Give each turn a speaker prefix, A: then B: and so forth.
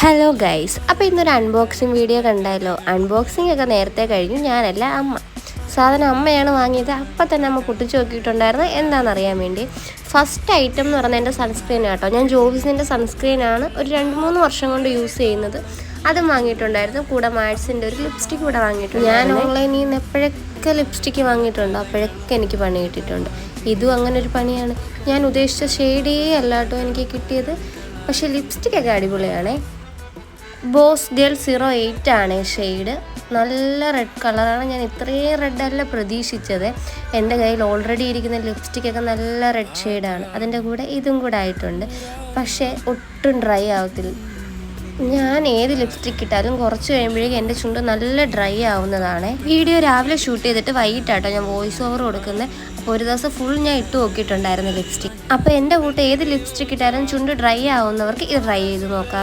A: Hello guys, അപ്പോൾ ഇന്നൊരു unboxing video കണ്ടാലോ. അൺബോക്സിംഗ് ഒക്കെ നേരത്തെ കഴിഞ്ഞു, ഞാനല്ല അമ്മ. സാധനം അമ്മയാണ് വാങ്ങിയത്. അപ്പം തന്നെ അമ്മ പൊട്ടിച്ച് നോക്കിയിട്ടുണ്ടായിരുന്നു എന്താണെന്നറിയാൻ വേണ്ടി. ഫസ്റ്റ് ഐറ്റം എന്ന് പറഞ്ഞാൽ എൻ്റെ സൺസ്ക്രീൻ കേട്ടോ. ഞാൻ ജോവിസിൻ്റെ സൺസ്ക്രീനാണ് ഒരു 2-3 വർഷം കൊണ്ട് യൂസ് ചെയ്യുന്നത്. അതും വാങ്ങിയിട്ടുണ്ടായിരുന്നു. കൂടെ മാഡ്സിൻ്റെ ഒരു ലിപ്സ്റ്റിക്ക് കൂടെ വാങ്ങിയിട്ടുണ്ട്. ഞാൻ ഓൺലൈനിൽ നിന്ന് എപ്പോഴൊക്കെ ലിപ്സ്റ്റിക്ക് വാങ്ങിയിട്ടുണ്ടോ അപ്പോഴൊക്കെ എനിക്ക് പണി കിട്ടിയിട്ടുണ്ട്. ഇതും അങ്ങനെ ഒരു പണിയാണ്. ഞാൻ ഉദ്ദേശിച്ച ഷെയ്ഡേ അല്ല കേട്ടോ എനിക്ക് കിട്ടിയത്. പക്ഷേ ലിപ്സ്റ്റിക്കൊക്കെ അടിപൊളിയാണേ. ബോസ് ഗേൾ 08 ആണ് ഷെയ്ഡ്. നല്ല റെഡ് കളറാണ്. ഞാൻ ഇത്രയും റെഡല്ല പ്രതീക്ഷിച്ചത്. എൻ്റെ കയ്യിൽ ഓൾറെഡി ഇരിക്കുന്ന ലിപ്സ്റ്റിക്കൊക്കെ നല്ല റെഡ് ഷെയ്ഡാണ്. അതിൻ്റെ കൂടെ ഇതും കൂടെ ആയിട്ടുണ്ട്. പക്ഷേ ഒട്ടും ഡ്രൈ ആവത്തില്ല. ഞാൻ ഏത് ലിപ്സ്റ്റിക്ക് ഇട്ടാലും കുറച്ച് കഴിയുമ്പോഴേക്കും എൻ്റെ ചുണ്ട് നല്ല ഡ്രൈ ആവുന്നതാണ്. വീഡിയോ രാവിലെ ഷൂട്ട് ചെയ്തിട്ട് വൈകിട്ടാട്ടോ ഞാൻ വോയിസ് ഓവർ കൊടുക്കുന്നത്. അപ്പോൾ ഒരു ദിവസം ഫുൾ ഞാൻ ഇട്ട് നോക്കിയിട്ടുണ്ടായിരുന്നു ലിപ്സ്റ്റിക്ക്. അപ്പോൾ എൻ്റെ കൂട്ട് ഏത് ലിപ്സ്റ്റിക്ക് ഇട്ടാലും ചുണ്ട് ഡ്രൈ ആവുന്നവർക്ക് ഇത് ട്രൈ ചെയ്ത് നോക്കാം.